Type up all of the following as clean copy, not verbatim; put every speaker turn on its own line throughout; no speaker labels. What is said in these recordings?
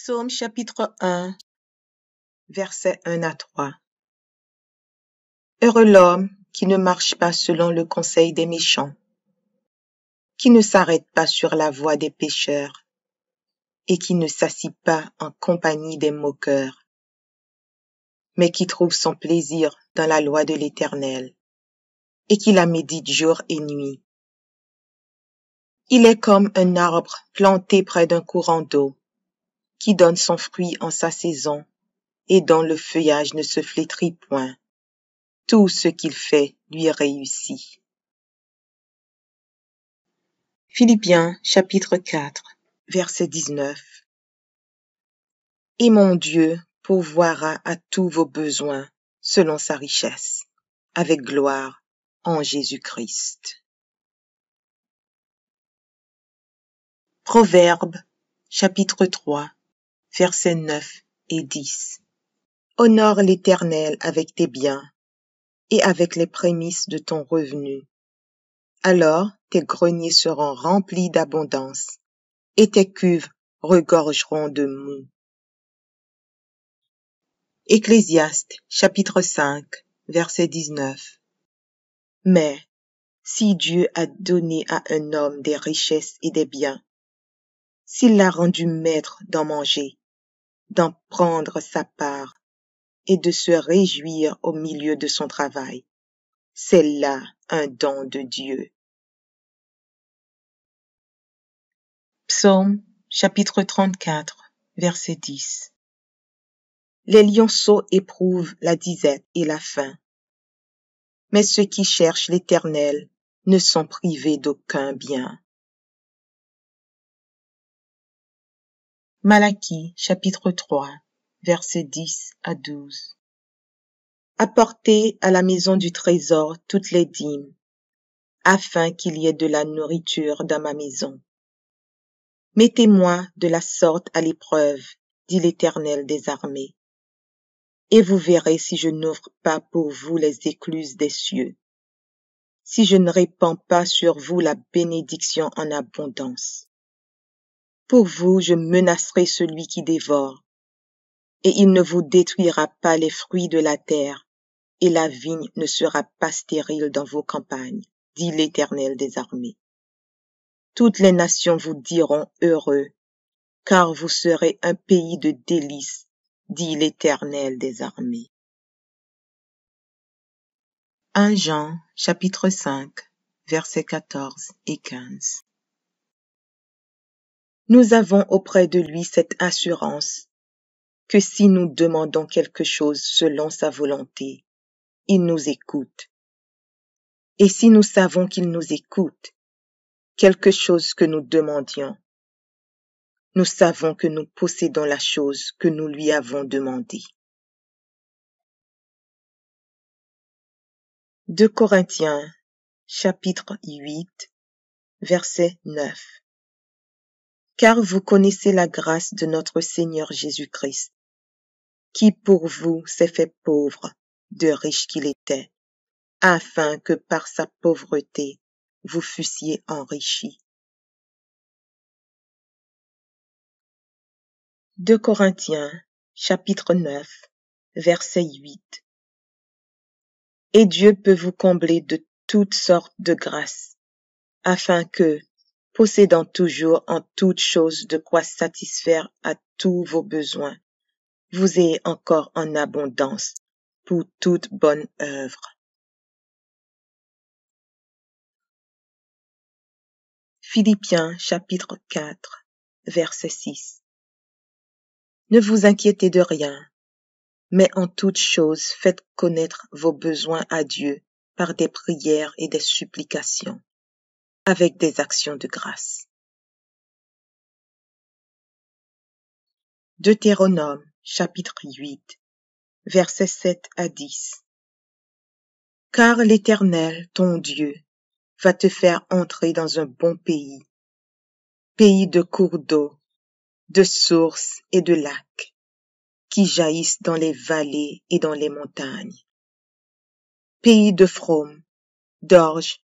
Psaume chapitre 1, versets 1 à 3. Heureux l'homme qui ne marche pas selon le conseil des méchants, qui ne s'arrête pas sur la voie des pécheurs, et qui ne s'assit pas en compagnie des moqueurs, mais qui trouve son plaisir dans la loi de l'Éternel, et qui la médite jour et nuit. Il est comme un arbre planté près d'un courant d'eau, qui donne son fruit en sa saison, et dont le feuillage ne se flétrit point. Tout ce qu'il fait lui réussit. Philippiens chapitre 4, verset 19. Et mon Dieu pourvoira à tous vos besoins selon sa richesse, avec gloire en Jésus-Christ. Proverbes chapitre 3, versets 9 et 10. Honore l'Éternel avec tes biens et avec les prémices de ton revenu. Alors tes greniers seront remplis d'abondance et tes cuves regorgeront de moût. Ecclésiaste chapitre 5, verset 19. Mais si Dieu a donné à un homme des richesses et des biens, s'il l'a rendu maître d'en manger, d'en prendre sa part et de se réjouir au milieu de son travail, c'est là un don de Dieu. Psaume chapitre 34, verset 10. Les lionceaux éprouvent la disette et la faim, mais ceux qui cherchent l'Éternel ne sont privés d'aucun bien. Malachie chapitre 3, versets 10 à 12. Apportez à la maison du trésor toutes les dîmes, afin qu'il y ait de la nourriture dans ma maison. Mettez-moi de la sorte à l'épreuve, dit l'Éternel des armées, et vous verrez si je n'ouvre pas pour vous les écluses des cieux, si je ne répands pas sur vous la bénédiction en abondance. Pour vous, je menacerai celui qui dévore, et il ne vous détruira pas les fruits de la terre, et la vigne ne sera pas stérile dans vos campagnes, dit l'Éternel des armées. Toutes les nations vous diront heureux, car vous serez un pays de délices, dit l'Éternel des armées. 1 Jean, chapitre 5, versets 14 et 15. Nous avons auprès de lui cette assurance, que si nous demandons quelque chose selon sa volonté, il nous écoute. Et si nous savons qu'il nous écoute, quelque chose que nous demandions, nous savons que nous possédons la chose que nous lui avons demandée. 2 Corinthiens, chapitre 8, verset 9. Car vous connaissez la grâce de notre Seigneur Jésus-Christ, qui pour vous s'est fait pauvre, de riche qu'il était, afin que par sa pauvreté vous fussiez enrichis. 2 Corinthiens, chapitre 9, verset 8. Et Dieu peut vous combler de toutes sortes de grâces, afin que, possédant toujours en toutes choses de quoi satisfaire à tous vos besoins, vous ayez encore en abondance pour toute bonne œuvre. Philippiens chapitre 4, verset 6. Ne vous inquiétez de rien, mais en toutes choses faites connaître vos besoins à Dieu par des prières et des supplications, avec des actions de grâce. Deutéronome chapitre 8, versets 7 à 10. Car l'Éternel, ton Dieu, va te faire entrer dans un bon pays, pays de cours d'eau, de sources et de lacs, qui jaillissent dans les vallées et dans les montagnes, pays de fraumes, d'orges,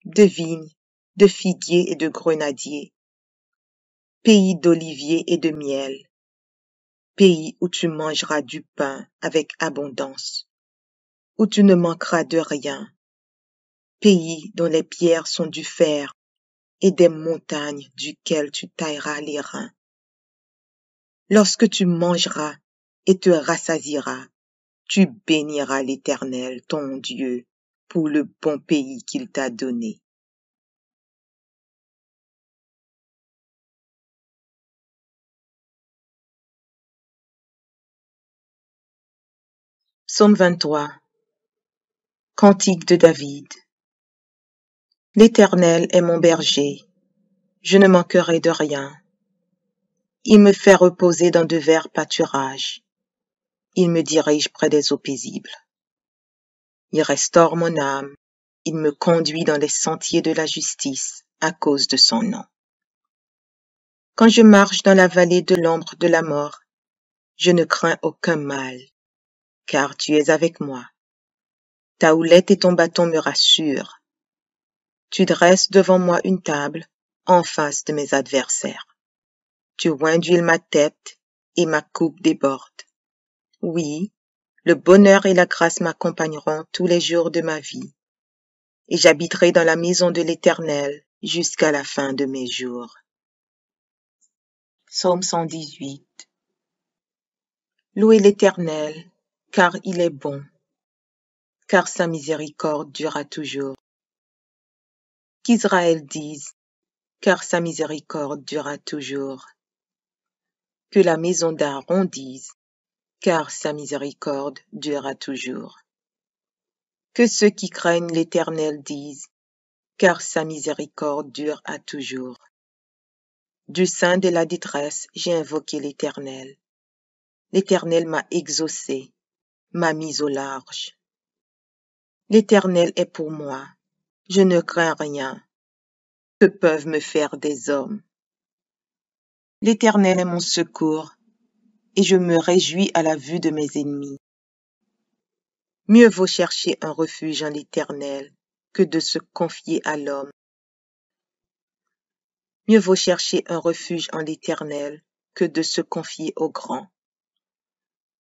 de vignes, de figuiers et de grenadiers, pays d'oliviers et de miel, pays où tu mangeras du pain avec abondance, où tu ne manqueras de rien, pays dont les pierres sont du fer et des montagnes duquel tu tailleras les reins. Lorsque tu mangeras et te rassasieras, tu béniras l'Éternel, ton Dieu, pour le bon pays qu'il t'a donné. Psaume 23. Cantique de David. L'Éternel est mon berger, je ne manquerai de rien. Il me fait reposer dans de verts pâturages. Il me dirige près des eaux paisibles. Il restaure mon âme. Il me conduit dans les sentiers de la justice à cause de son nom. Quand je marche dans la vallée de l'ombre de la mort, je ne crains aucun mal, car tu es avec moi. Ta houlette et ton bâton me rassurent. Tu dresses devant moi une table en face de mes adversaires. Tu oins d'huile ma tête et ma coupe déborde. Oui, le bonheur et la grâce m'accompagneront tous les jours de ma vie, et j'habiterai dans la maison de l'Éternel jusqu'à la fin de mes jours. Psaume 118. Louez l'Éternel, car il est bon, car sa miséricorde durera toujours. Qu'Israël dise, car sa miséricorde durera toujours. Que la maison d'Aaron dise, car sa miséricorde durera toujours. Que ceux qui craignent l'Éternel disent, car sa miséricorde dure à toujours. Du sein de la détresse, j'ai invoqué l'Éternel. L'Éternel m'a exaucé, m'a mis au large. L'Éternel est pour moi, je ne crains rien. Que peuvent me faire des hommes? L'Éternel est mon secours, et je me réjouis à la vue de mes ennemis. Mieux vaut chercher un refuge en l'Éternel que de se confier à l'homme. Mieux vaut chercher un refuge en l'Éternel que de se confier au grand.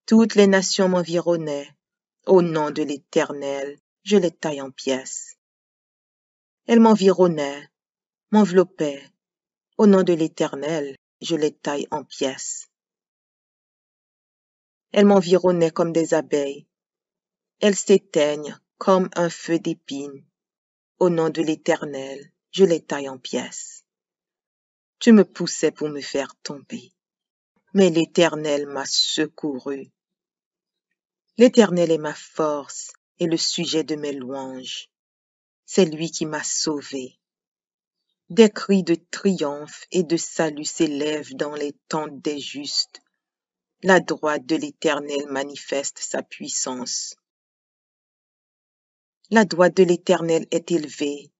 Toutes les nations m'environnaient. Au nom de l'Éternel, je les taille en pièces. Elles m'environnaient, m'enveloppaient. Au nom de l'Éternel, je les taille en pièces. Elles m'environnaient comme des abeilles. Elles s'éteignent comme un feu d'épines. Au nom de l'Éternel, je les taille en pièces. Tu me poussais pour me faire tomber, mais l'Éternel m'a secouru. L'Éternel est ma force et le sujet de mes louanges. C'est lui qui m'a sauvé. Des cris de triomphe et de salut s'élèvent dans les tentes des justes. La droite de l'Éternel manifeste sa puissance. La droite de l'Éternel est élevée.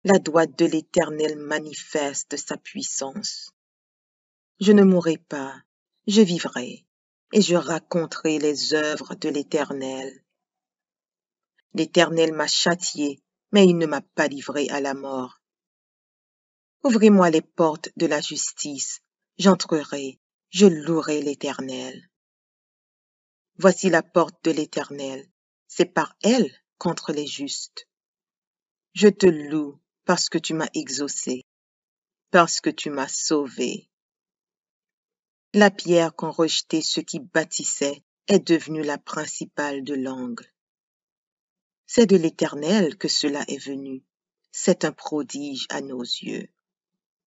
La droite de l'Éternel manifeste sa puissance. Je ne mourrai pas, je vivrai, et je raconterai les œuvres de l'Éternel. L'Éternel m'a châtié, mais il ne m'a pas livré à la mort. Ouvrez-moi les portes de la justice, j'entrerai, je louerai l'Éternel. Voici la porte de l'Éternel, c'est par elle contre les justes. Je te loue parce que tu m'as exaucé, parce que tu m'as sauvé. La pierre qu'ont rejetée ceux qui bâtissaient est devenue la principale de l'angle. C'est de l'Éternel que cela est venu. C'est un prodige à nos yeux.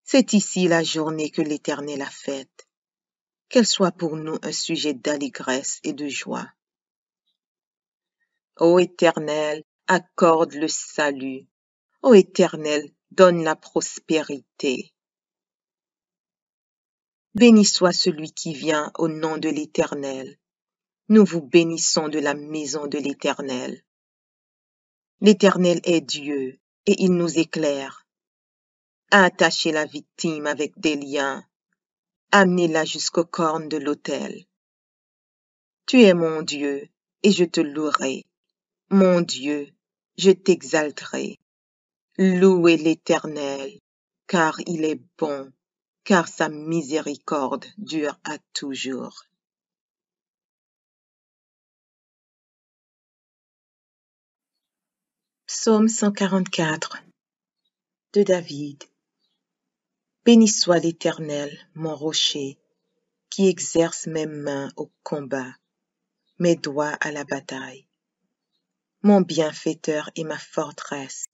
C'est ici la journée que l'Éternel a faite. Qu'elle soit pour nous un sujet d'allégresse et de joie. Ô Éternel, accorde le salut. Ô Éternel, donne la prospérité. Béni soit celui qui vient au nom de l'Éternel. Nous vous bénissons de la maison de l'Éternel. L'Éternel est Dieu, et il nous éclaire. Attachez la victime avec des liens. Amenez-la jusqu'aux cornes de l'autel. Tu es mon Dieu, et je te louerai. Mon Dieu, je t'exalterai. Louez l'Éternel, car il est bon, car sa miséricorde dure à toujours. Psaume 144 de David. Béni soit l'Éternel, mon rocher, qui exerce mes mains au combat, mes doigts à la bataille. Mon bienfaiteur et ma forteresse,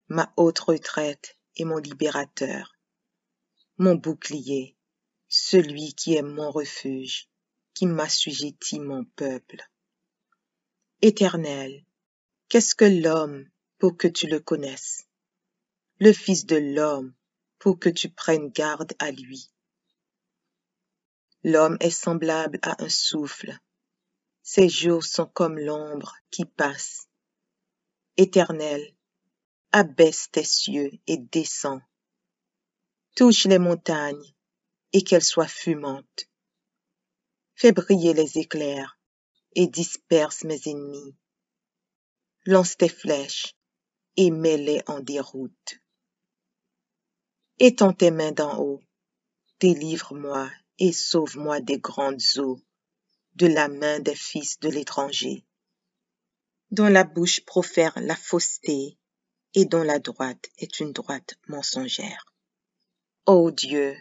ma haute retraite et mon libérateur, mon bouclier, celui qui est mon refuge, qui m'assujettit mon peuple. Éternel, qu'est-ce que l'homme pour que tu le connaisses? Le Fils de l'homme pour que tu prennes garde à lui. L'homme est semblable à un souffle. Ses jours sont comme l'ombre qui passe. Éternel, abaisse tes cieux et descends. Touche les montagnes et qu'elles soient fumantes. Fais briller les éclairs et disperse mes ennemis. Lance tes flèches et mets-les en déroute. Étends tes mains d'en haut, délivre-moi et sauve-moi des grandes eaux, de la main des fils de l'étranger, dont la bouche profère la fausseté et dont la droite est une droite mensongère. Ô Dieu,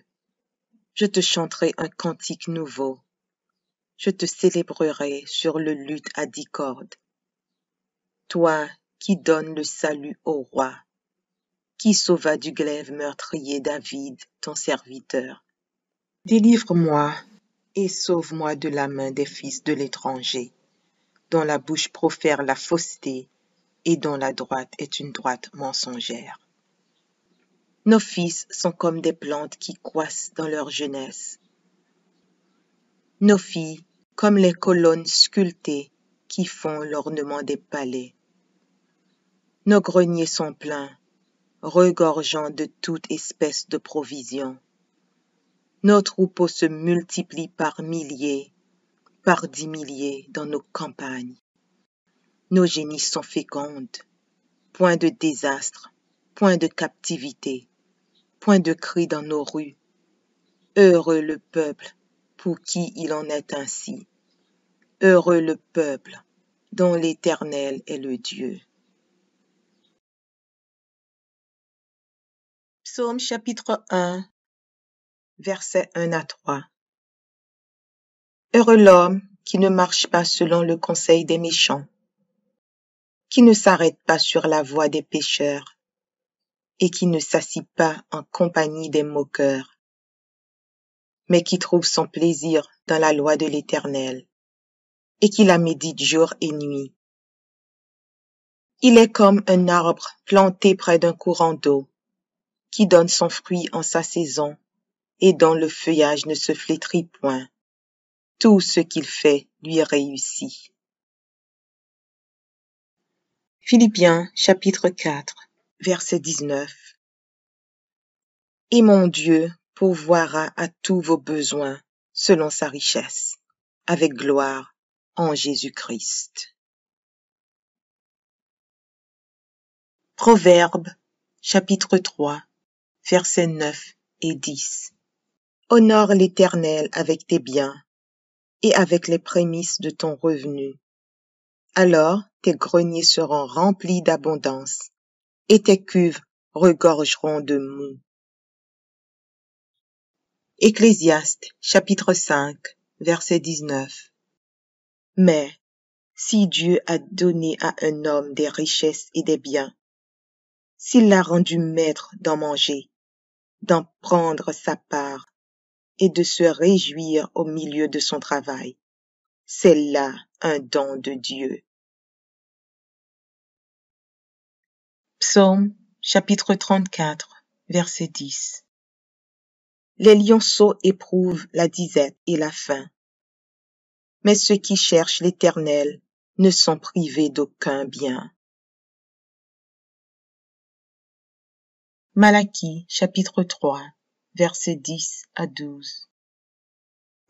je te chanterai un cantique nouveau, je te célébrerai sur le luth à 10 cordes. Toi qui donnes le salut au roi, qui sauva du glaive meurtrier David, ton serviteur. Délivre-moi et sauve-moi de la main des fils de l'étranger, dont la bouche profère la fausseté et dont la droite est une droite mensongère. Nos fils sont comme des plantes qui croissent dans leur jeunesse. Nos filles comme les colonnes sculptées qui font l'ornement des palais. Nos greniers sont pleins, regorgeant de toute espèce de provisions. Nos troupeaux se multiplient par milliers, par 10 milliers dans nos campagnes. Nos génisses sont fécondes, point de désastre, point de captivité, point de cri dans nos rues. Heureux le peuple pour qui il en est ainsi. Heureux le peuple dont l'Éternel est le Dieu. Psaume chapitre 1, versets 1 à 3. Heureux l'homme qui ne marche pas selon le conseil des méchants, qui ne s'arrête pas sur la voie des pécheurs, et qui ne s'assit pas en compagnie des moqueurs, mais qui trouve son plaisir dans la loi de l'Éternel, et qui la médite jour et nuit. Il est comme un arbre planté près d'un courant d'eau, qui donne son fruit en sa saison, et dont le feuillage ne se flétrit point. Tout ce qu'il fait lui réussit. Philippiens chapitre 4, verset 19. Et mon Dieu pourvoira à tous vos besoins selon sa richesse, avec gloire en Jésus-Christ. Proverbes chapitre 3, versets 9 et 10. Honore l'Éternel avec tes biens et avec les prémices de ton revenu. Alors tes greniers seront remplis d'abondance et tes cuves regorgeront de moût. Ecclésiaste chapitre 5, verset 19. Mais si Dieu a donné à un homme des richesses et des biens, s'il l'a rendu maître d'en manger, d'en prendre sa part et de se réjouir au milieu de son travail, c'est là un don de Dieu. Psaume chapitre 34, verset 10. Les lionceaux éprouvent la disette et la faim, mais ceux qui cherchent l'Éternel ne sont privés d'aucun bien. Malachie chapitre 3, versets 10 à 12.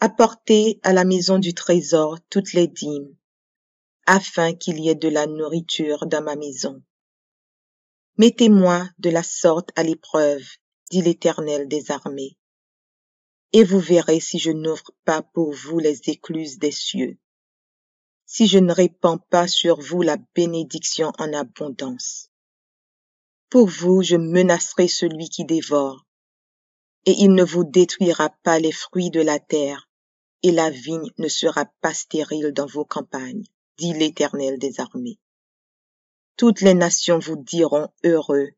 Apportez à la maison du trésor toutes les dîmes, afin qu'il y ait de la nourriture dans ma maison. Mettez-moi de la sorte à l'épreuve, dit l'Éternel des armées, et vous verrez si je n'ouvre pas pour vous les écluses des cieux, si je ne répands pas sur vous la bénédiction en abondance. Pour vous, je menacerai celui qui dévore, et il ne vous détruira pas les fruits de la terre, et la vigne ne sera pas stérile dans vos campagnes, dit l'Éternel des armées. Toutes les nations vous diront heureux,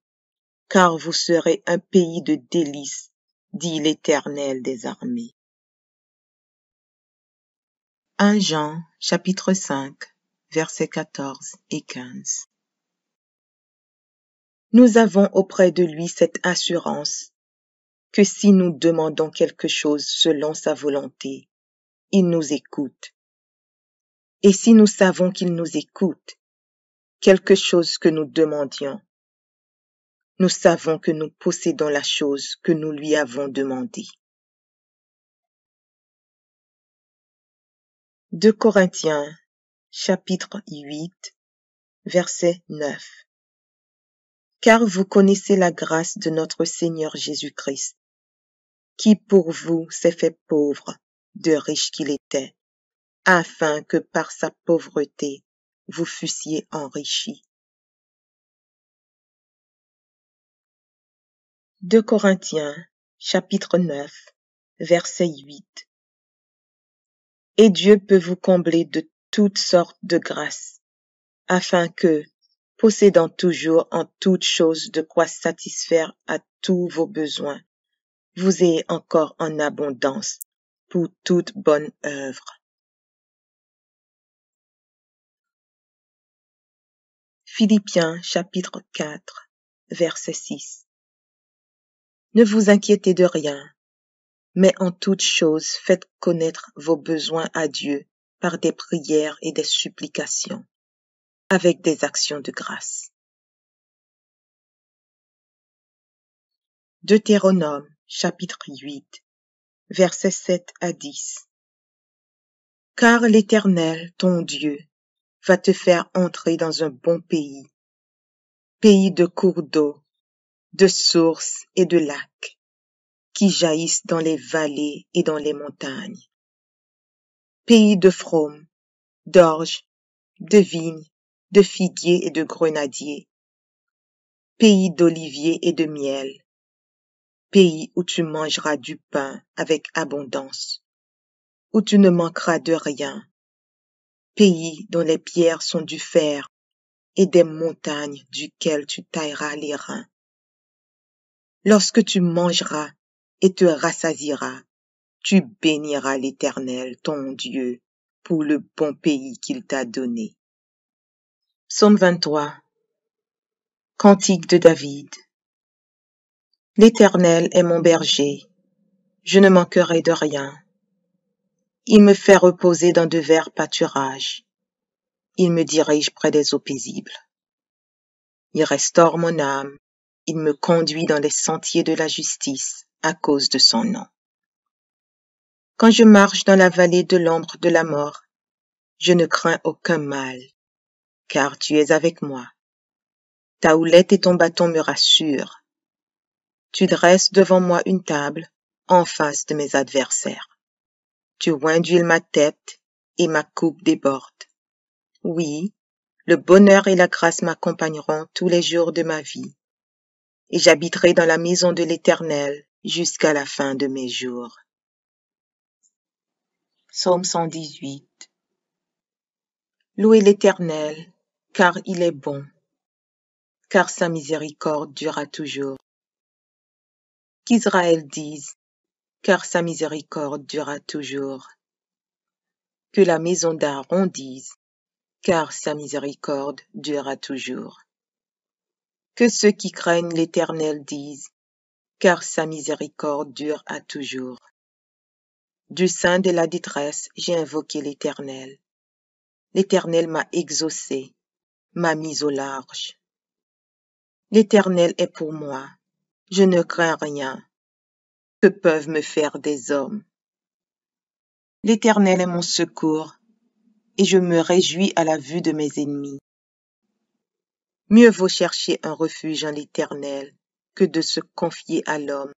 car vous serez un pays de délices, dit l'Éternel des armées. 1 Jean, chapitre 5, versets 14 et 15. Nous avons auprès de lui cette assurance que si nous demandons quelque chose selon sa volonté, il nous écoute. Et si nous savons qu'il nous écoute, quelque chose que nous demandions, nous savons que nous possédons la chose que nous lui avons demandée. 2 Corinthiens, chapitre 8, verset 9. Car vous connaissez la grâce de notre Seigneur Jésus-Christ, qui pour vous s'est fait pauvre, de riche qu'il était, afin que par sa pauvreté vous fussiez enrichis. 2 Corinthiens, chapitre 9, verset 8. Et Dieu peut vous combler de toutes sortes de grâces, afin que, possédant toujours en toutes choses de quoi satisfaire à tous vos besoins, vous ayez encore en abondance pour toute bonne œuvre. Philippiens chapitre 4, verset 6. Ne vous inquiétez de rien, mais en toutes choses faites connaître vos besoins à Dieu par des prières et des supplications, avec des actions de grâce. Deutéronome chapitre 8, versets 7 à 10. Car l'Éternel, ton Dieu, va te faire entrer dans un bon pays, pays de cours d'eau, de sources et de lacs, qui jaillissent dans les vallées et dans les montagnes, pays de fraumes, d'orges, de vignes, de figuiers et de grenadiers, pays d'oliviers et de miel, pays où tu mangeras du pain avec abondance, où tu ne manqueras de rien, pays dont les pierres sont du fer et des montagnes duquel tu tailleras les reins. Lorsque tu mangeras et te rassasieras, tu béniras l'Éternel, ton Dieu, pour le bon pays qu'il t'a donné. Psaume 23. Cantique de David. L'Éternel est mon berger, je ne manquerai de rien. Il me fait reposer dans de verts pâturages. Il me dirige près des eaux paisibles. Il restaure mon âme. Il me conduit dans les sentiers de la justice à cause de son nom. Quand je marche dans la vallée de l'ombre de la mort, je ne crains aucun mal, car tu es avec moi. Ta houlette et ton bâton me rassurent. Tu dresses devant moi une table en face de mes adversaires. Tu oins d'huile ma tête et ma coupe déborde. Oui, le bonheur et la grâce m'accompagneront tous les jours de ma vie, et j'habiterai dans la maison de l'Éternel jusqu'à la fin de mes jours. Psaume 118. Louez l'Éternel, car il est bon, car sa miséricorde durera toujours. Qu'Israël dise, car sa miséricorde durera toujours. Que la maison d'Aaron dise, car sa miséricorde durera toujours. Que ceux qui craignent l'Éternel disent, car sa miséricorde dure à toujours. Du sein de la détresse, j'ai invoqué l'Éternel. L'Éternel m'a exaucé, m'a mis au large. L'Éternel est pour moi, je ne crains rien. Que peuvent me faire des hommes? L'Éternel est mon secours, et je me réjouis à la vue de mes ennemis. Mieux vaut chercher un refuge en l'Éternel que de se confier à l'homme.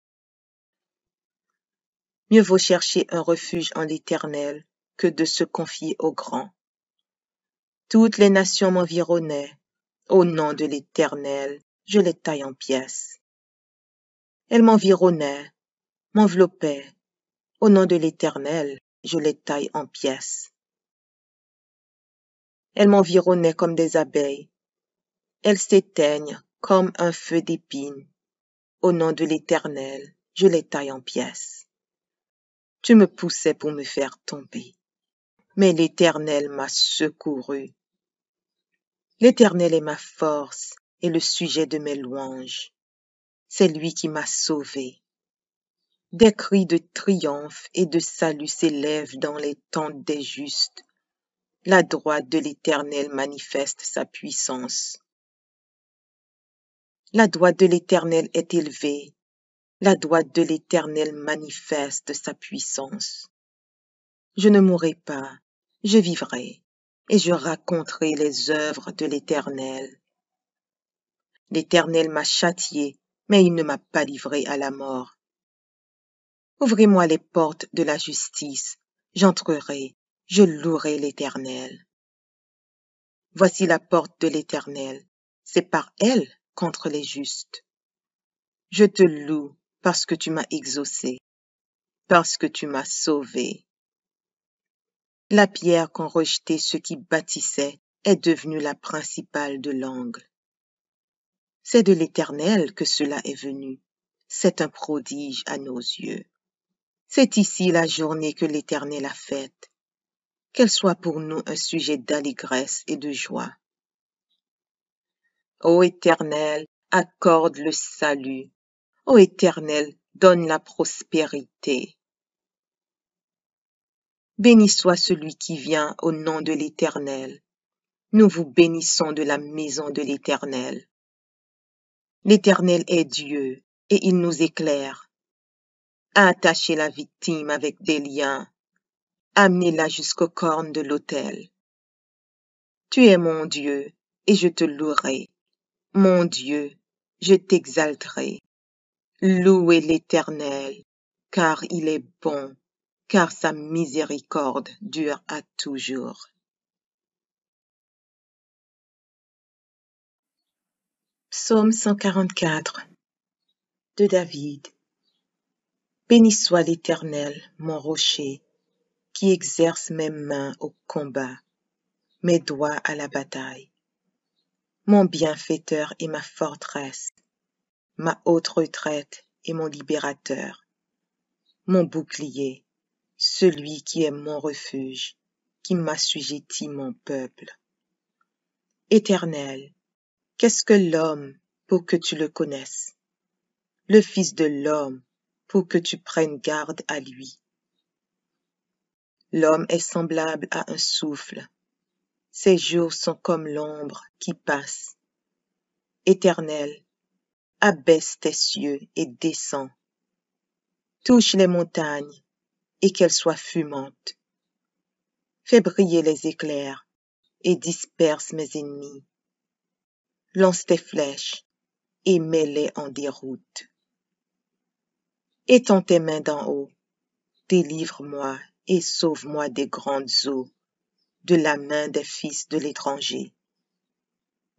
Mieux vaut chercher un refuge en l'Éternel que de se confier au grand. Toutes les nations m'environnaient. Au nom de l'Éternel, je les taille en pièces. Elles m'environnaient, m'enveloppaient. Au nom de l'Éternel, je les taille en pièces. Elles m'environnaient comme des abeilles. Elles s'éteignent comme un feu d'épines. Au nom de l'Éternel, je les taille en pièces. Tu me poussais pour me faire tomber, mais l'Éternel m'a secouru. L'Éternel est ma force et le sujet de mes louanges. C'est lui qui m'a sauvé. Des cris de triomphe et de salut s'élèvent dans les tentes des justes. La droite de l'Éternel manifeste sa puissance. La droite de l'Éternel est élevée. La droite de l'Éternel manifeste sa puissance. Je ne mourrai pas, je vivrai, et je raconterai les œuvres de l'Éternel. L'Éternel m'a châtié, mais il ne m'a pas livré à la mort. Ouvrez-moi les portes de la justice, j'entrerai, je louerai l'Éternel. Voici la porte de l'Éternel, c'est par elle contre les justes. Je te loue parce que tu m'as exaucé, parce que tu m'as sauvé. La pierre qu'ont rejetée ceux qui bâtissaient est devenue la principale de l'angle. C'est de l'Éternel que cela est venu. C'est un prodige à nos yeux. C'est ici la journée que l'Éternel a faite. Qu'elle soit pour nous un sujet d'allégresse et de joie. Ô Éternel, accorde le salut. Ô Éternel, donne la prospérité. Béni soit celui qui vient au nom de l'Éternel. Nous vous bénissons de la maison de l'Éternel. L'Éternel est Dieu, et il nous éclaire. Attachez la victime avec des liens. Amenez-la jusqu'aux cornes de l'autel. Tu es mon Dieu, et je te louerai. Mon Dieu, je t'exalterai. Louez l'Éternel, car il est bon, car sa miséricorde dure à toujours. Psaume 144 de David. Béni soit l'Éternel, mon rocher, qui exerce mes mains au combat, mes doigts à la bataille. Mon bienfaiteur et ma forteresse, ma haute retraite et mon libérateur, mon bouclier, celui qui est mon refuge, qui m'assujettit mon peuple. Éternel, qu'est-ce que l'homme pour que tu le connaisses? Le Fils de l'homme pour que tu prennes garde à lui. L'homme est semblable à un souffle. Ses jours sont comme l'ombre qui passe. Éternel, abaisse tes cieux et descends. Touche les montagnes et qu'elles soient fumantes. Fais briller les éclairs et disperse mes ennemis. Lance tes flèches et mets-les en déroute. Étends tes mains d'en haut, délivre-moi et sauve-moi des grandes eaux, de la main des fils de l'étranger,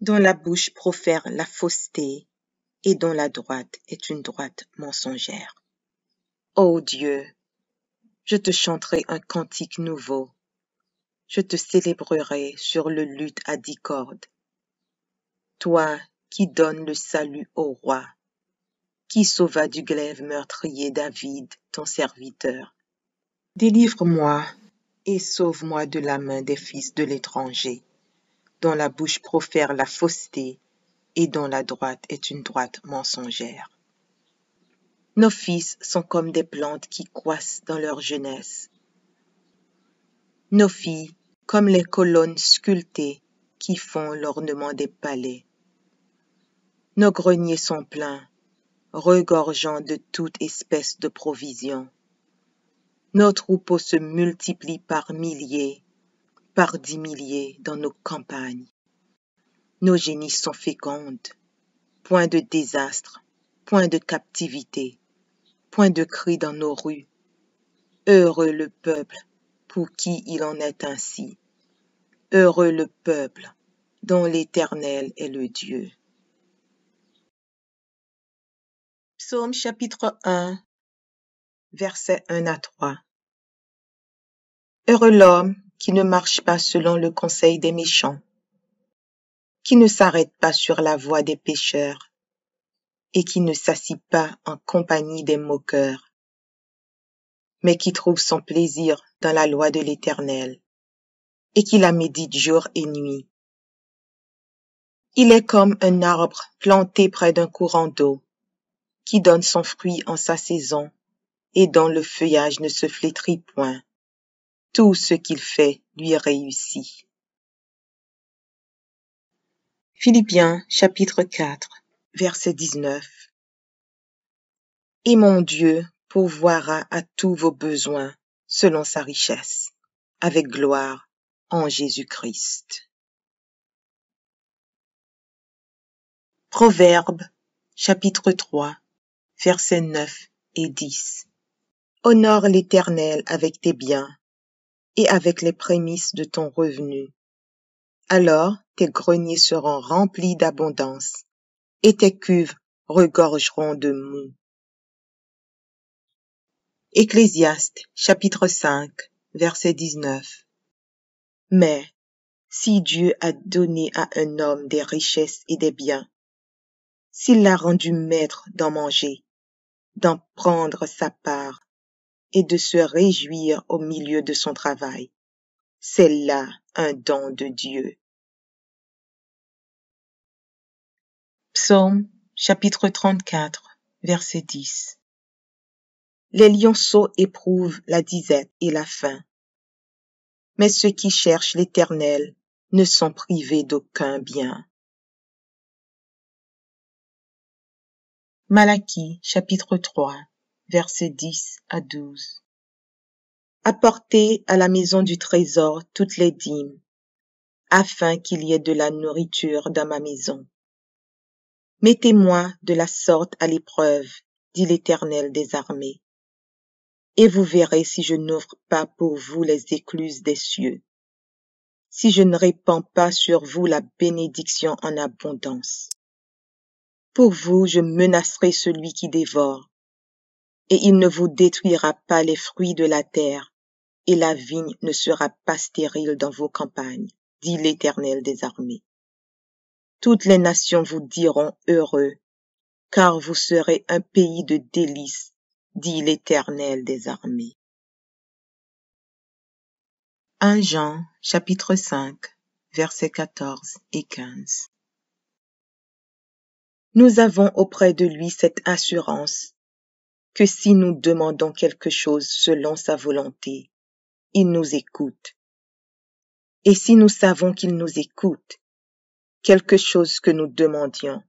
dont la bouche profère la fausseté et dont la droite est une droite mensongère. Ô Dieu, je te chanterai un cantique nouveau, je te célébrerai sur le luth à 10 cordes. Toi qui donnes le salut au roi, qui sauva du glaive meurtrier David, ton serviteur. Délivre-moi et sauve-moi de la main des fils de l'étranger, dont la bouche profère la fausseté et dont la droite est une droite mensongère. Nos fils sont comme des plantes qui croissent dans leur jeunesse. Nos filles comme les colonnes sculptées qui font l'ornement des palais. Nos greniers sont pleins, regorgeant de toute espèce de provisions. Nos troupeaux se multiplient par milliers, par 10 milliers dans nos campagnes. Nos génisses sont fécondes, point de désastre, point de captivité, point de cris dans nos rues. Heureux le peuple pour qui il en est ainsi. Heureux le peuple dont l'Éternel est le Dieu. Psaume chapitre 1, versets 1 à 3. Heureux l'homme qui ne marche pas selon le conseil des méchants, qui ne s'arrête pas sur la voie des pécheurs et qui ne s'assit pas en compagnie des moqueurs, mais qui trouve son plaisir dans la loi de l'Éternel et qui la médite jour et nuit. Il est comme un arbre planté près d'un courant d'eau, qui donne son fruit en sa saison et dont le feuillage ne se flétrit point. Tout ce qu'il fait lui réussit. Philippiens chapitre 4, verset 19. Et mon Dieu pourvoira à tous vos besoins selon sa richesse, avec gloire en Jésus-Christ. Proverbes chapitre 3, versets 9 et 10. Honore l'Éternel avec tes biens et avec les prémices de ton revenu. Alors tes greniers seront remplis d'abondance et tes cuves regorgeront de moût. Ecclésiaste chapitre 5, verset 19. Mais si Dieu a donné à un homme des richesses et des biens, s'il l'a rendu maître d'en manger, d'en prendre sa part et de se réjouir au milieu de son travail, c'est là un don de Dieu. Psaume chapitre 34, verset 10. Les lionceaux éprouvent la disette et la faim, mais ceux qui cherchent l'Éternel ne sont privés d'aucun bien. Malachie chapitre 3, versets 10 à 12. Apportez à la maison du trésor toutes les dîmes, afin qu'il y ait de la nourriture dans ma maison. Mettez-moi de la sorte à l'épreuve, dit l'Éternel des armées, et vous verrez si je n'ouvre pas pour vous les écluses des cieux, si je ne répands pas sur vous la bénédiction en abondance. Pour vous, je menacerai celui qui dévore, et il ne vous détruira pas les fruits de la terre, et la vigne ne sera pas stérile dans vos campagnes, dit l'Éternel des armées. Toutes les nations vous diront heureux, car vous serez un pays de délices, dit l'Éternel des armées. 1 Jean, chapitre 5, versets 14 et 15. Nous avons auprès de lui cette assurance que si nous demandons quelque chose selon sa volonté, il nous écoute. Et si nous savons qu'il nous écoute, quelque chose que nous demandions,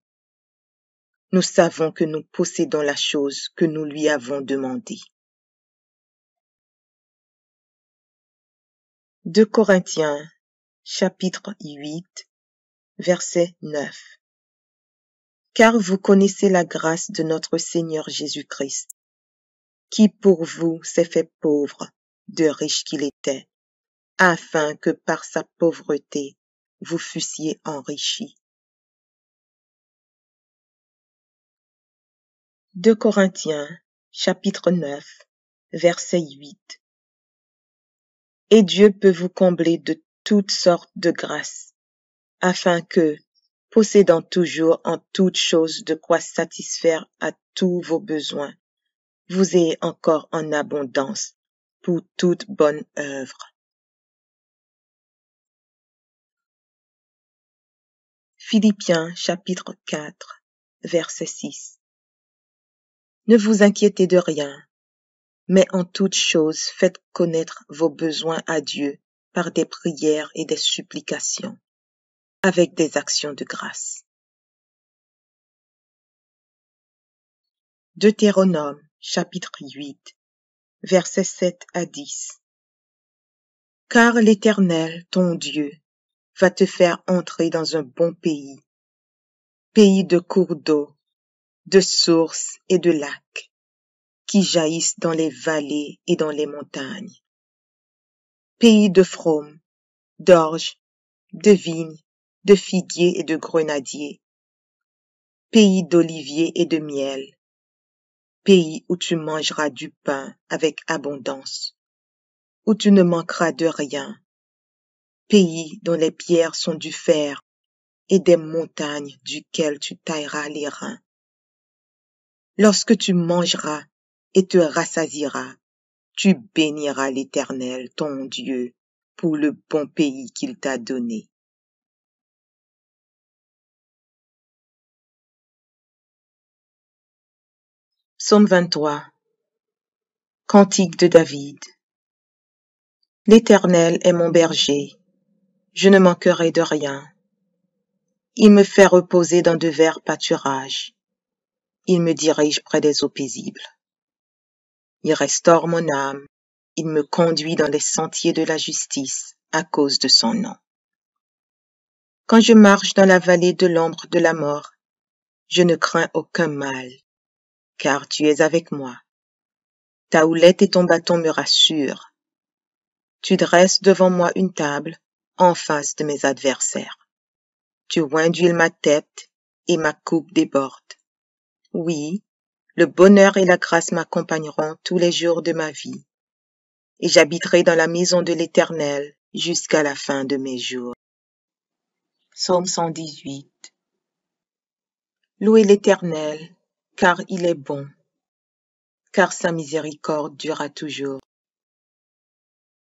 nous savons que nous possédons la chose que nous lui avons demandée. 2 Corinthiens, chapitre 8, verset 9. Car vous connaissez la grâce de notre Seigneur Jésus-Christ, qui pour vous s'est fait pauvre, de riche qu'il était, afin que par sa pauvreté vous fussiez enrichis. 2 Corinthiens, chapitre 9, verset 8. Et Dieu peut vous combler de toutes sortes de grâces, afin que, possédant toujours en toutes choses de quoi satisfaire à tous vos besoins, vous ayez encore en abondance pour toute bonne œuvre. Philippiens chapitre 4, verset 6. Ne vous inquiétez de rien, mais en toutes choses faites connaître vos besoins à Dieu par des prières et des supplications, avec des actions de grâce. Deutéronome chapitre 8, versets 7 à 10. Car l'Éternel, ton Dieu, va te faire entrer dans un bon pays, pays de cours d'eau, de sources et de lacs, qui jaillissent dans les vallées et dans les montagnes, pays de fraume, d'orge de vignes, de figuiers et de grenadiers, pays d'oliviers et de miel, pays où tu mangeras du pain avec abondance, où tu ne manqueras de rien, pays dont les pierres sont du fer et des montagnes duquel tu tailleras les reins. Lorsque tu mangeras et te rassasieras, tu béniras l'Éternel, ton Dieu, pour le bon pays qu'il t'a donné. Psaume 23. Cantique de David. L'Éternel est mon berger, je ne manquerai de rien. Il me fait reposer dans de verts pâturages. Il me dirige près des eaux paisibles. Il restaure mon âme. Il me conduit dans les sentiers de la justice à cause de son nom. Quand je marche dans la vallée de l'ombre de la mort, je ne crains aucun mal, car tu es avec moi. Ta houlette et ton bâton me rassurent. Tu dresses devant moi une table en face de mes adversaires. Tu oins d'huile ma tête et ma coupe déborde. Oui, le bonheur et la grâce m'accompagneront tous les jours de ma vie, et j'habiterai dans la maison de l'Éternel jusqu'à la fin de mes jours. Psaume 118. Louez l'Éternel, car il est bon, car sa miséricorde durera toujours.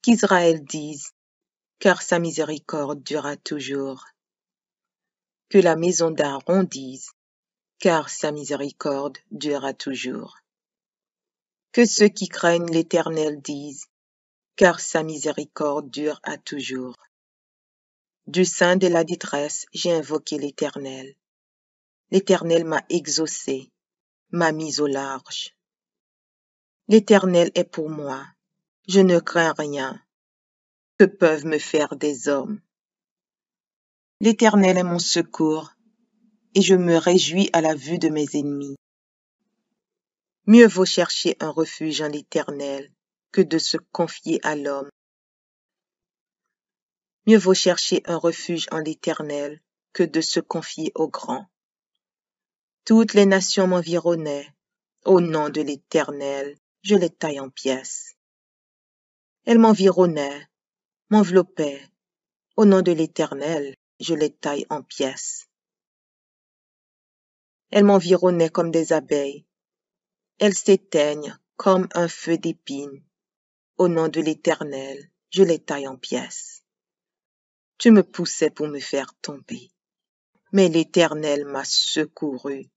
Qu'Israël dise, car sa miséricorde durera toujours. Que la maison d'Aaron dise, car sa miséricorde durera toujours. Que ceux qui craignent l'Éternel disent, car sa miséricorde dure à toujours. Du sein de la détresse, j'ai invoqué l'Éternel. L'Éternel m'a exaucé, m'a mis au large. L'Éternel est pour moi, je ne crains rien. Que peuvent me faire des hommes? L'Éternel est mon secours, et je me réjouis à la vue de mes ennemis. Mieux vaut chercher un refuge en l'Éternel que de se confier à l'homme. Mieux vaut chercher un refuge en l'Éternel que de se confier au grand. Toutes les nations m'environnaient. Au nom de l'Éternel, je les taille en pièces. Elles m'environnaient, m'enveloppaient. Au nom de l'Éternel, je les taille en pièces. Elles m'environnaient comme des abeilles. Elles s'éteignent comme un feu d'épines. Au nom de l'Éternel, je les taille en pièces. Tu me poussais pour me faire tomber, mais l'Éternel m'a secouru.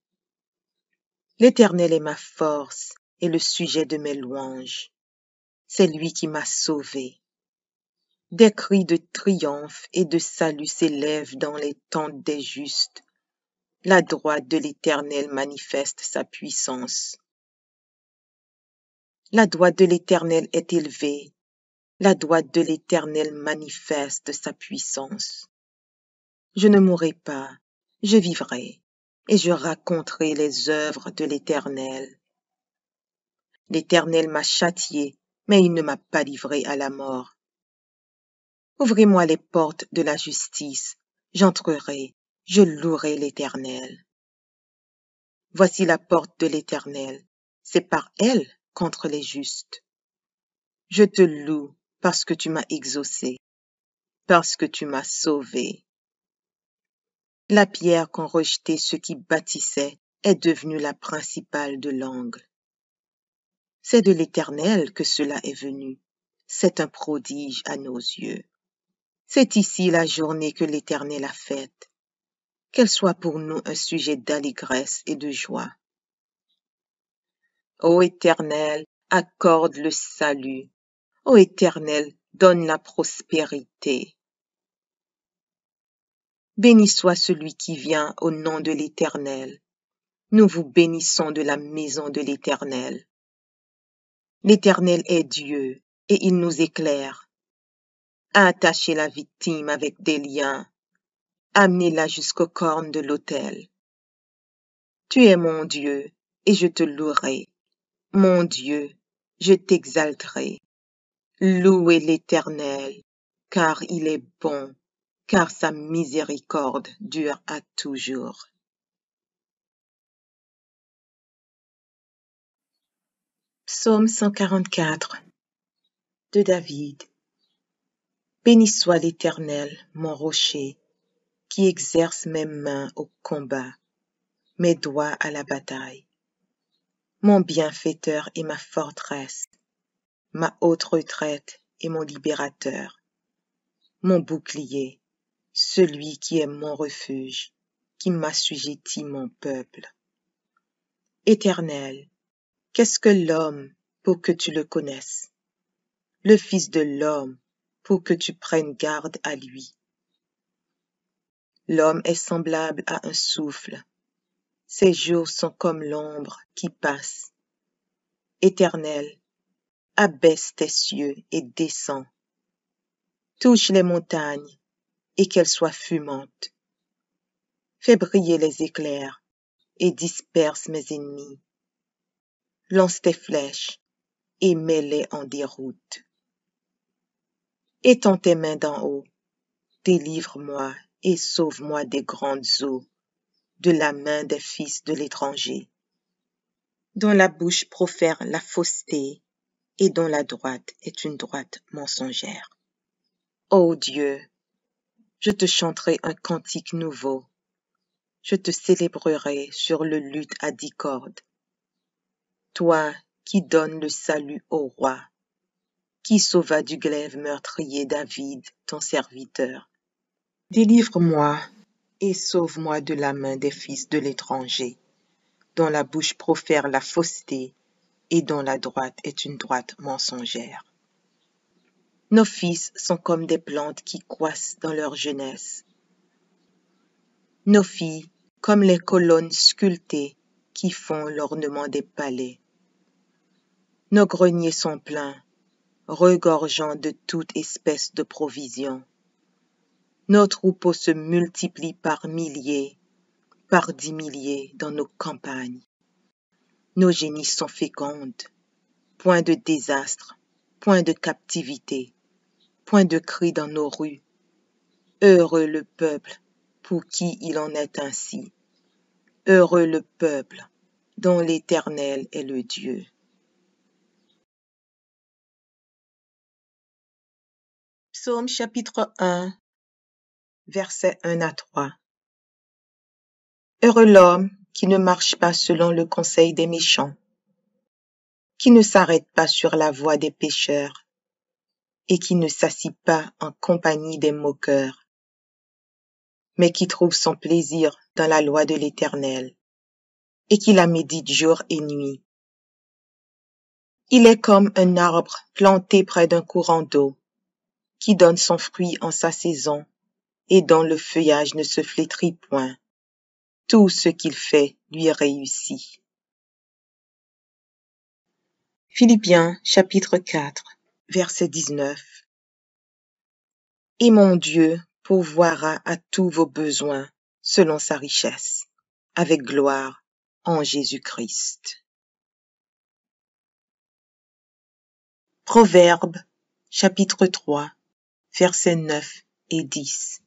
L'Éternel est ma force et le sujet de mes louanges. C'est lui qui m'a sauvé. Des cris de triomphe et de salut s'élèvent dans les tentes des justes. La droite de l'Éternel manifeste sa puissance. La droite de l'Éternel est élevée. La droite de l'Éternel manifeste sa puissance. Je ne mourrai pas, je vivrai, et je raconterai les œuvres de l'Éternel. L'Éternel m'a châtié, mais il ne m'a pas livré à la mort. Ouvrez-moi les portes de la justice, j'entrerai, je louerai l'Éternel. Voici la porte de l'Éternel, c'est par elle contre les justes. Je te loue parce que tu m'as exaucé, parce que tu m'as sauvé. La pierre qu'ont rejetée ceux qui bâtissaient est devenue la principale de l'angle. C'est de l'Éternel que cela est venu. C'est un prodige à nos yeux. C'est ici la journée que l'Éternel a faite. Qu'elle soit pour nous un sujet d'allégresse et de joie. Ô Éternel, accorde le salut. Ô Éternel, donne la prospérité. Béni soit celui qui vient au nom de l'Éternel. Nous vous bénissons de la maison de l'Éternel. L'Éternel est Dieu, et il nous éclaire. Attachez la victime avec des liens. Amenez-la jusqu'aux cornes de l'autel. Tu es mon Dieu, et je te louerai. Mon Dieu, je t'exalterai. Louez l'Éternel, car il est bon. car sa miséricorde dure à toujours. Psaume 144 de David. Béni soit l'Éternel, mon rocher, qui exerce mes mains au combat, mes doigts à la bataille. Mon bienfaiteur et ma forteresse, ma haute retraite et mon libérateur, mon bouclier, celui qui est mon refuge, qui m'assujettit mon peuple. Éternel, qu'est-ce que l'homme pour que tu le connaisses? Le Fils de l'homme pour que tu prennes garde à lui. L'homme est semblable à un souffle. Ses jours sont comme l'ombre qui passe. Éternel, abaisse tes cieux et descends. Touche les montagnes et qu'elles soient fumantes. Fais briller les éclairs et disperse mes ennemis. Lance tes flèches et mets-les en déroute. Étends tes mains d'en haut, délivre-moi et sauve-moi des grandes eaux, de la main des fils de l'étranger, dont la bouche profère la fausseté et dont la droite est une droite mensongère. Ô Dieu, je te chanterai un cantique nouveau, je te célébrerai sur le luth à 10 cordes. Toi qui donnes le salut au roi, qui sauva du glaive meurtrier David, ton serviteur. Délivre-moi et sauve-moi de la main des fils de l'étranger, dont la bouche profère la fausseté et dont la droite est une droite mensongère. Nos fils sont comme des plantes qui croissent dans leur jeunesse. Nos filles comme les colonnes sculptées qui font l'ornement des palais. Nos greniers sont pleins, regorgeant de toute espèce de provisions. Nos troupeaux se multiplient par milliers, par 10 milliers dans nos campagnes. Nos génisses sont fécondes, point de désastre, point de captivité, point de cri dans nos rues. Heureux le peuple pour qui il en est ainsi. Heureux le peuple dont l'Éternel est le Dieu. Psaume chapitre 1, versets 1 à 3. Heureux l'homme qui ne marche pas selon le conseil des méchants, qui ne s'arrête pas sur la voie des pécheurs, et qui ne s'assit pas en compagnie des moqueurs, mais qui trouve son plaisir dans la loi de l'Éternel, et qui la médite jour et nuit. Il est comme un arbre planté près d'un courant d'eau, qui donne son fruit en sa saison, et dont le feuillage ne se flétrit point. Tout ce qu'il fait lui réussit. Philippiens chapitre 4, verset 19. Et mon Dieu pourvoira à tous vos besoins selon sa richesse, avec gloire en Jésus-Christ. Proverbes chapitre 3, versets 9 et 10.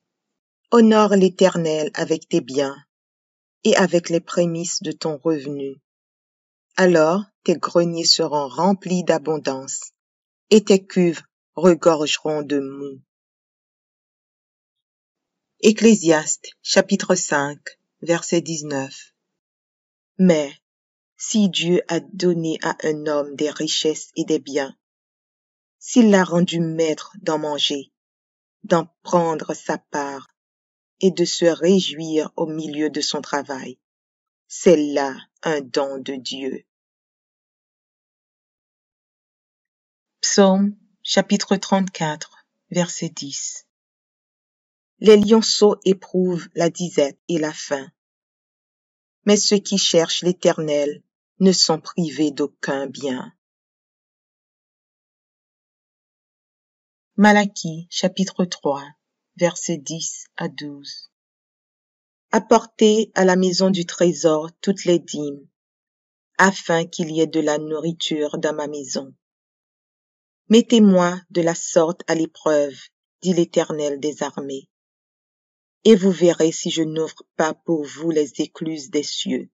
Honore l'Éternel avec tes biens et avec les prémices de ton revenu. Alors tes greniers seront remplis d'abondance et tes cuves regorgeront de moût. Ecclésiaste chapitre 5, verset 19. Mais si Dieu a donné à un homme des richesses et des biens, s'il l'a rendu maître d'en manger, d'en prendre sa part et de se réjouir au milieu de son travail, c'est là un don de Dieu. Psaume chapitre 34, verset 10. Les lionceaux éprouvent la disette et la faim, mais ceux qui cherchent l'Éternel ne sont privés d'aucun bien. Malachie chapitre 3, versets 10 à 12. Apportez à la maison du trésor toutes les dîmes, afin qu'il y ait de la nourriture dans ma maison. Mettez-moi de la sorte à l'épreuve, dit l'Éternel des armées, et vous verrez si je n'ouvre pas pour vous les écluses des cieux,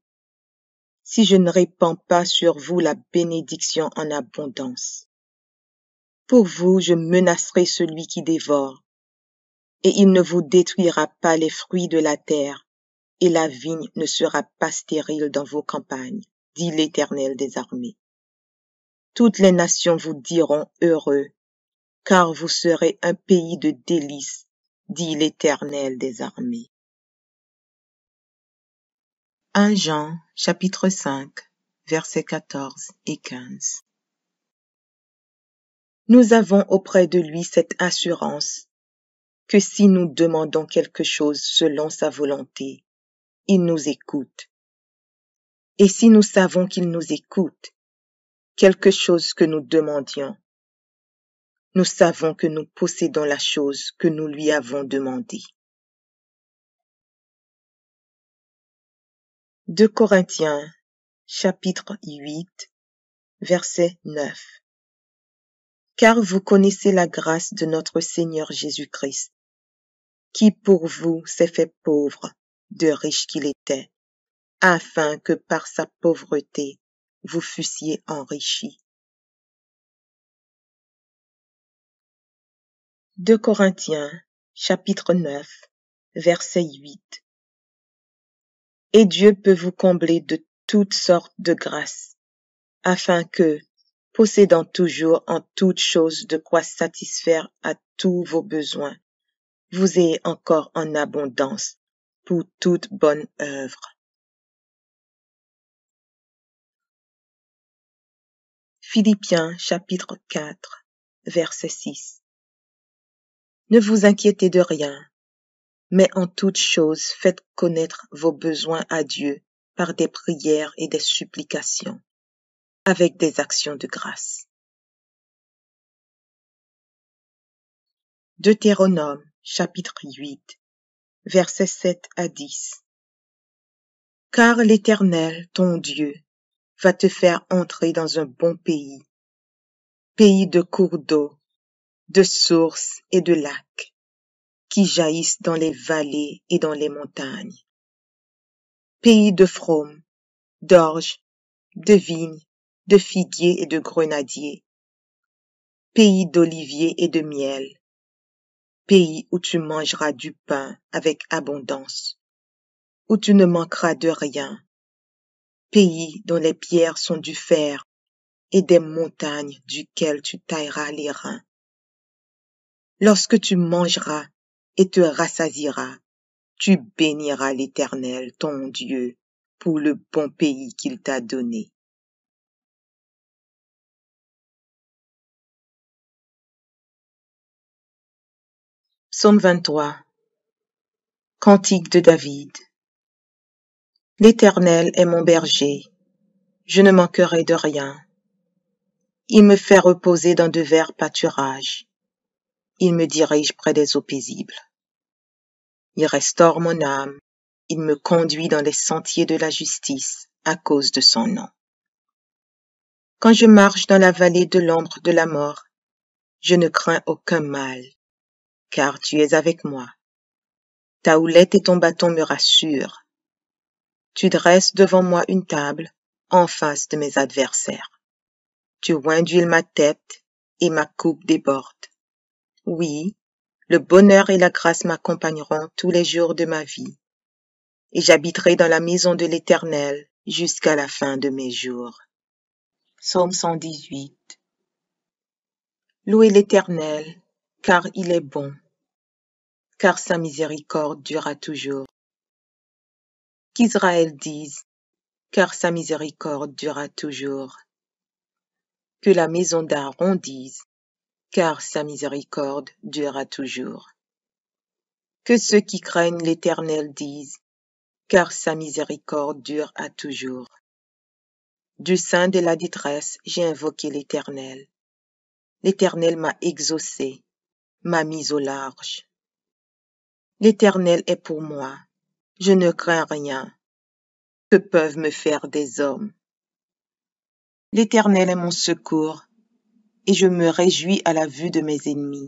si je ne répands pas sur vous la bénédiction en abondance. Pour vous, je menacerai celui qui dévore, et il ne vous détruira pas les fruits de la terre, et la vigne ne sera pas stérile dans vos campagnes, dit l'Éternel des armées. Toutes les nations vous diront heureux, car vous serez un pays de délices, dit l'Éternel des armées. 1 Jean, chapitre 5, versets 14 et 15. Nous avons auprès de lui cette assurance que si nous demandons quelque chose selon sa volonté, il nous écoute. Et si nous savons qu'il nous écoute, quelque chose que nous demandions, nous savons que nous possédons la chose que nous lui avons demandée. 2 Corinthiens, chapitre 8, verset 9. Car vous connaissez la grâce de notre Seigneur Jésus-Christ, qui pour vous s'est fait pauvre, de riche qu'il était, afin que par sa pauvreté vous fussiez enrichis. 2 Corinthiens, chapitre 9, verset 8. Et Dieu peut vous combler de toutes sortes de grâces, afin que, possédant toujours en toutes choses de quoi satisfaire à tous vos besoins, vous ayez encore en abondance pour toute bonne œuvre. Philippiens chapitre 4, verset 6. Ne vous inquiétez de rien, mais en toutes choses faites connaître vos besoins à Dieu par des prières et des supplications, avec des actions de grâce. Deutéronome chapitre 8, versets 7 à 10. Car l'Éternel, ton Dieu, va te faire entrer dans un bon pays, pays de cours d'eau, de sources et de lacs, qui jaillissent dans les vallées et dans les montagnes, pays de fraumes, d'orges, de vignes, de figuiers et de grenadiers, pays d'oliviers et de miel, pays où tu mangeras du pain avec abondance, où tu ne manqueras de rien, pays dont les pierres sont du fer et des montagnes duquel tu tailleras les reins. Lorsque tu mangeras et te rassasieras, tu béniras l'Éternel, ton Dieu, pour le bon pays qu'il t'a donné. Psaume 23. Cantique de David. L'Éternel est mon berger, je ne manquerai de rien. Il me fait reposer dans de verts pâturages. Il me dirige près des eaux paisibles. Il restaure mon âme. Il me conduit dans les sentiers de la justice à cause de son nom. Quand je marche dans la vallée de l'ombre de la mort, je ne crains aucun mal, car tu es avec moi. Ta houlette et ton bâton me rassurent. Tu dresses devant moi une table en face de mes adversaires. Tu oins d'huile ma tête et ma coupe déborde. Oui, le bonheur et la grâce m'accompagneront tous les jours de ma vie, et j'habiterai dans la maison de l'Éternel jusqu'à la fin de mes jours. Psaume 118. Louez l'Éternel, car il est bon, car sa miséricorde durera toujours. Qu'Israël dise, car sa miséricorde durera toujours. Que la maison d'Aaron dise, car sa miséricorde durera toujours. Que ceux qui craignent l'Éternel disent, car sa miséricorde dure à toujours. Du sein de la détresse, j'ai invoqué l'Éternel. L'Éternel m'a exaucé, m'a mis au large. L'Éternel est pour moi, je ne crains rien. Que peuvent me faire des hommes? L'Éternel est mon secours, et je me réjouis à la vue de mes ennemis.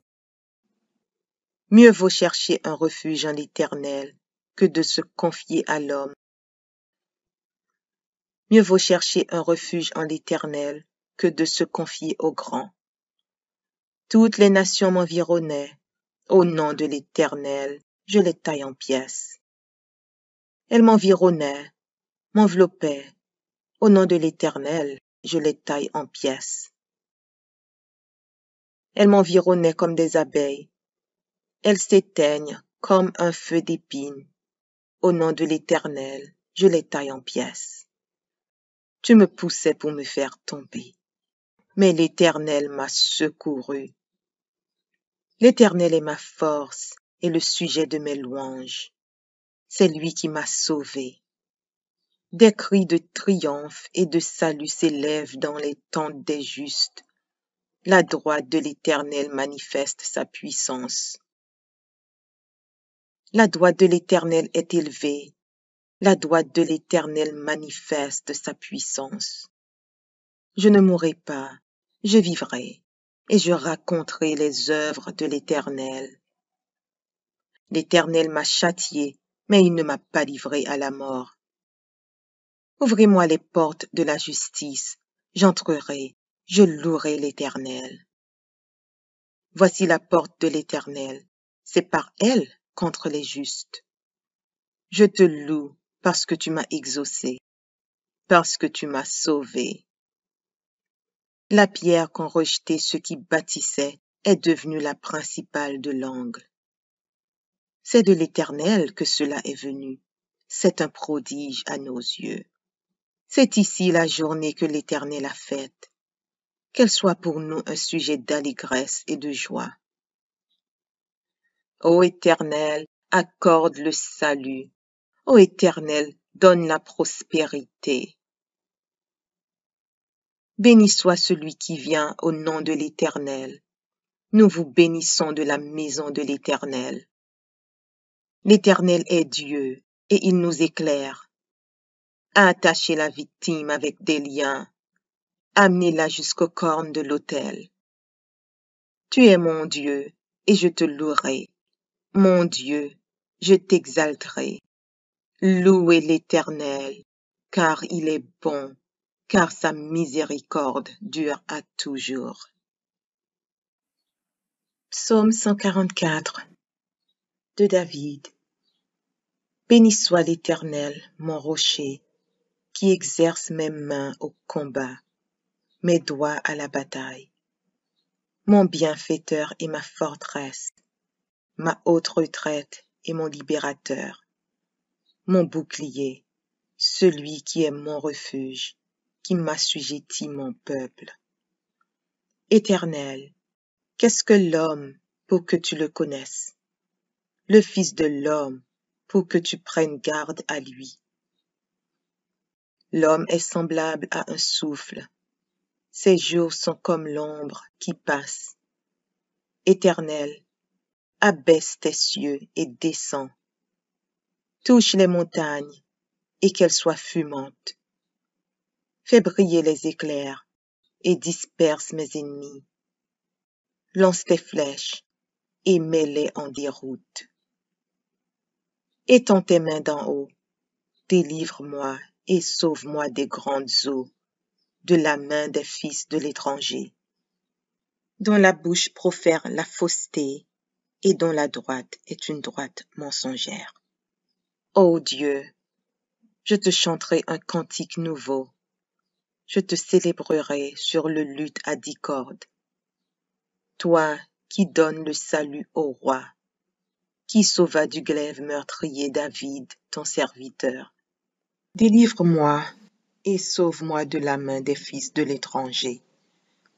Mieux vaut chercher un refuge en l'Éternel que de se confier à l'homme. Mieux vaut chercher un refuge en l'Éternel que de se confier aux grands. Toutes les nations m'environnaient. Au nom de l'Éternel, je les taille en pièces. Elles m'environnaient, m'enveloppaient. Au nom de l'Éternel, je les taille en pièces. Elles m'environnaient comme des abeilles. Elles s'éteignent comme un feu d'épines. Au nom de l'Éternel, je les taille en pièces. Tu me poussais pour me faire tomber, mais l'Éternel m'a secouru. L'Éternel est ma force et le sujet de mes louanges. C'est lui qui m'a sauvé. Des cris de triomphe et de salut s'élèvent dans les tentes des justes. La droite de l'Éternel manifeste sa puissance. La droite de l'Éternel est élevée. La droite de l'Éternel manifeste sa puissance. Je ne mourrai pas, je vivrai, et je raconterai les œuvres de l'Éternel. L'Éternel m'a châtié, mais il ne m'a pas livré à la mort. Ouvrez-moi les portes de la justice, j'entrerai, je louerai l'Éternel. Voici la porte de l'Éternel, c'est par elle contre les justes. Je te loue parce que tu m'as exaucé, parce que tu m'as sauvé. La pierre qu'ont rejetée ceux qui bâtissaient est devenue la principale de l'angle. C'est de l'Éternel que cela est venu. C'est un prodige à nos yeux. C'est ici la journée que l'Éternel a faite. Qu'elle soit pour nous un sujet d'allégresse et de joie. Ô Éternel, accorde le salut. Ô Éternel, donne la prospérité. Béni soit celui qui vient au nom de l'Éternel. Nous vous bénissons de la maison de l'Éternel. L'Éternel est Dieu, et il nous éclaire. Attachez la victime avec des liens. Amenez-la jusqu'aux cornes de l'autel. Tu es mon Dieu, et je te louerai. Mon Dieu, je t'exalterai. Louez l'Éternel, car il est bon, car sa miséricorde dure à toujours. Psaume 144 de David. Béni soit l'Éternel, mon rocher, qui exerce mes mains au combat, mes doigts à la bataille. Mon bienfaiteur et ma forteresse, ma haute retraite et mon libérateur, mon bouclier, celui qui est mon refuge, qui m'assujettit mon peuple. Éternel, qu'est-ce que l'homme pour que tu le connaisses? Le Fils de l'homme pour que tu prennes garde à lui. L'homme est semblable à un souffle. Ses jours sont comme l'ombre qui passe. Éternel, abaisse tes cieux et descends. Touche les montagnes et qu'elles soient fumantes. Fais briller les éclairs et disperse mes ennemis. Lance tes flèches et mets-les en déroute. Étends tes mains d'en haut, délivre-moi et sauve-moi des grandes eaux, de la main des fils de l'étranger, dont la bouche profère la fausseté et dont la droite est une droite mensongère. Ô Dieu, je te chanterai un cantique nouveau, je te célébrerai sur le luth à 10 cordes. Toi qui donnes le salut au roi, qui sauva du glaive meurtrier David, ton serviteur. Délivre-moi et sauve-moi de la main des fils de l'étranger,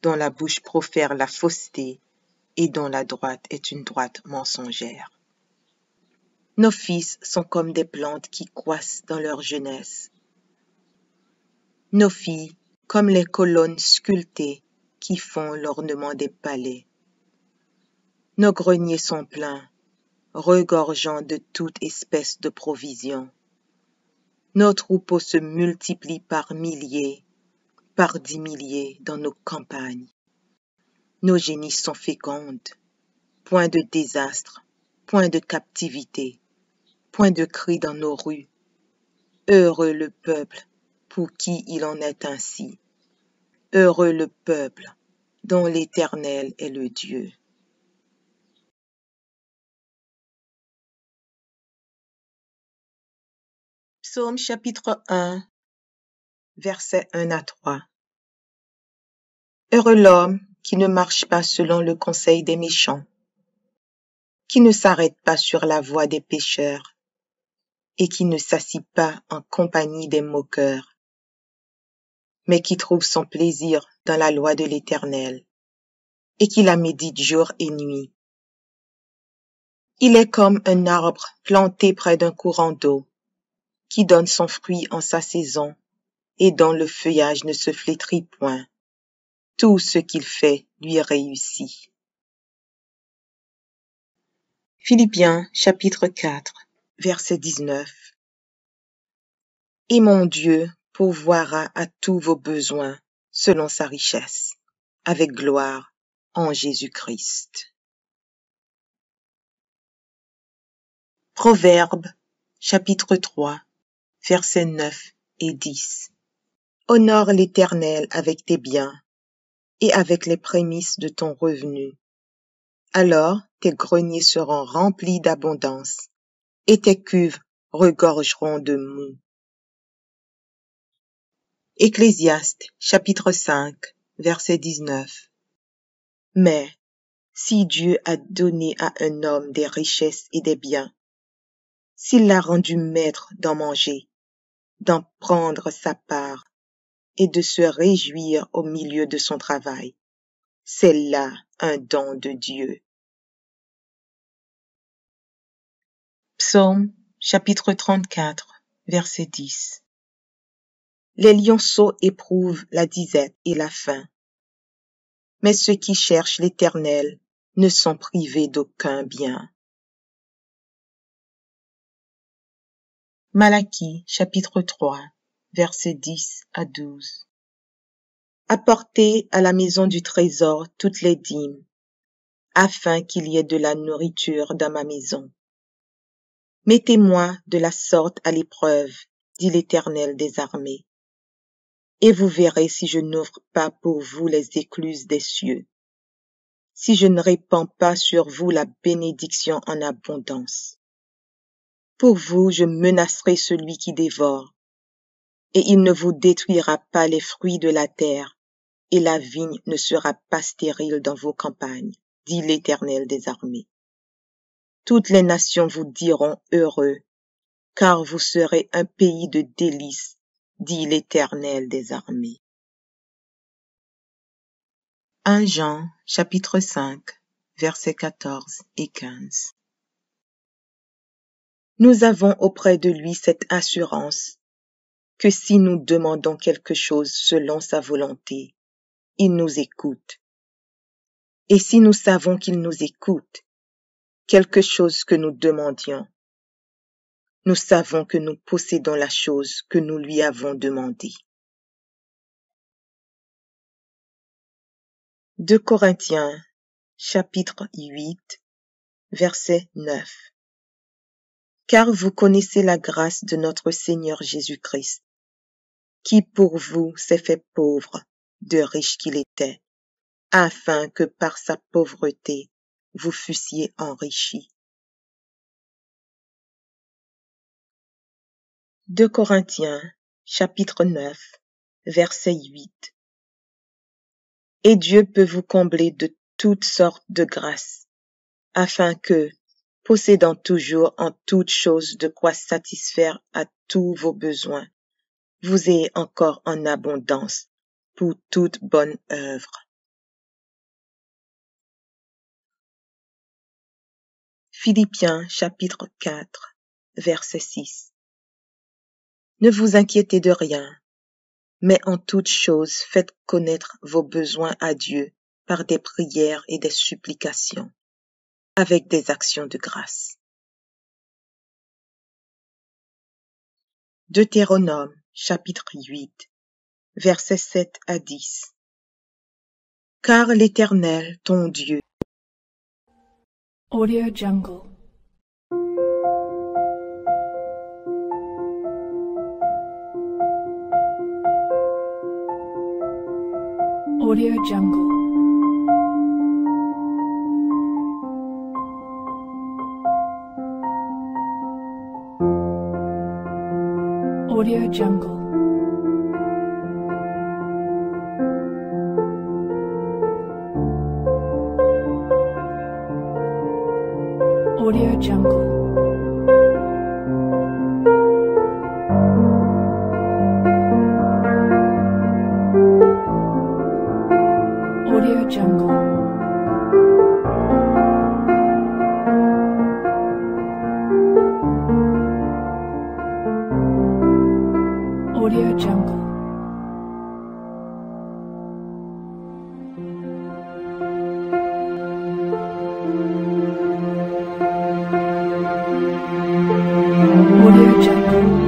dont la bouche profère la fausseté et dont la droite est une droite mensongère. Nos fils sont comme des plantes qui croissent dans leur jeunesse. Nos filles comme les colonnes sculptées qui font l'ornement des palais. Nos greniers sont pleins, regorgeant de toute espèce de provisions. Nos troupeaux se multiplient par milliers, par 10 milliers dans nos campagnes. Nos génisses sont fécondes, point de désastre point de captivité, point de cri dans nos rues. Heureux le peuple pour qui il en est ainsi. Heureux le peuple dont l'Éternel est le Dieu. Psaume chapitre 1, versets 1 à 3. Heureux l'homme qui ne marche pas selon le conseil des méchants, qui ne s'arrête pas sur la voie des pécheurs, et qui ne s'assit pas en compagnie des moqueurs, mais qui trouve son plaisir dans la loi de l'Éternel, et qui la médite jour et nuit. Il est comme un arbre planté près d'un courant d'eau, qui donne son fruit en sa saison, et dont le feuillage ne se flétrit point. Tout ce qu'il fait lui réussit. Philippiens chapitre 4, verset 19. Et mon Dieu pourvoira à tous vos besoins selon sa richesse, avec gloire en Jésus-Christ. Proverbes chapitre 3, versets 9 et 10. Honore l'Éternel avec tes biens et avec les prémices de ton revenu. Alors tes greniers seront remplis d'abondance et tes cuves regorgeront de moût. Ecclésiaste chapitre 5, verset 19. Mais si Dieu a donné à un homme des richesses et des biens, s'il l'a rendu maître d'en manger, d'en prendre sa part et de se réjouir au milieu de son travail, c'est là un don de Dieu. Psaume chapitre 34, verset 10. Les lionceaux éprouvent la disette et la faim, mais ceux qui cherchent l'Éternel ne sont privés d'aucun bien. Malachie chapitre 3, versets 10 à 12. Apportez à la maison du trésor toutes les dîmes, afin qu'il y ait de la nourriture dans ma maison. Mettez-moi de la sorte à l'épreuve, dit l'Éternel des armées, et vous verrez si je n'ouvre pas pour vous les écluses des cieux, si je ne répands pas sur vous la bénédiction en abondance. Pour vous, je menacerai celui qui dévore, et il ne vous détruira pas les fruits de la terre, et la vigne ne sera pas stérile dans vos campagnes, dit l'Éternel des armées. Toutes les nations vous diront heureux, car vous serez un pays de délices, dit l'Éternel des armées. 1 Jean, chapitre 5, versets 14 et 15. Nous avons auprès de lui cette assurance, que si nous demandons quelque chose selon sa volonté, il nous écoute. Et si nous savons qu'il nous écoute, quelque chose que nous demandions, nous savons que nous possédons la chose que nous lui avons demandée. 2 Corinthiens, chapitre 8, verset 9. Car vous connaissez la grâce de notre Seigneur Jésus-Christ, qui pour vous s'est fait pauvre, de riche qu'il était, afin que par sa pauvreté vous fussiez enrichis. 2 Corinthiens, chapitre 9, verset 8. Et Dieu peut vous combler de toutes sortes de grâces, afin que, possédant toujours en toutes choses de quoi satisfaire à tous vos besoins, vous ayez encore en abondance pour toute bonne œuvre. Philippiens chapitre 4, verset 6. Ne vous inquiétez de rien, mais en toutes choses faites connaître vos besoins à Dieu par des prières et des supplications, avec des actions de grâce. Deutéronome chapitre 8, versets 7 à 10. Car l'Éternel, ton Dieu,
Audio Jungle. Jungle. Audio Jungle. Audio Jungle. Audio Jungle. Audio Jungle. Audio Jungle.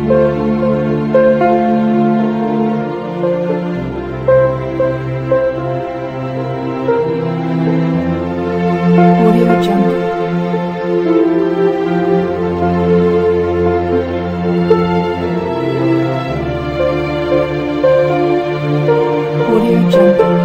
Audio Jungle. Audio Jungle. Audio Jungle. Audio Jungle.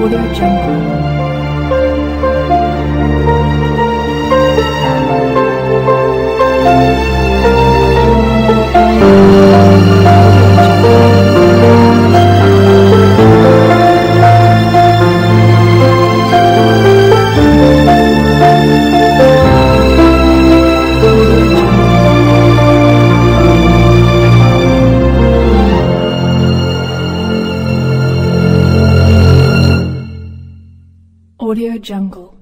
Audio Jungle. Audio Jungle.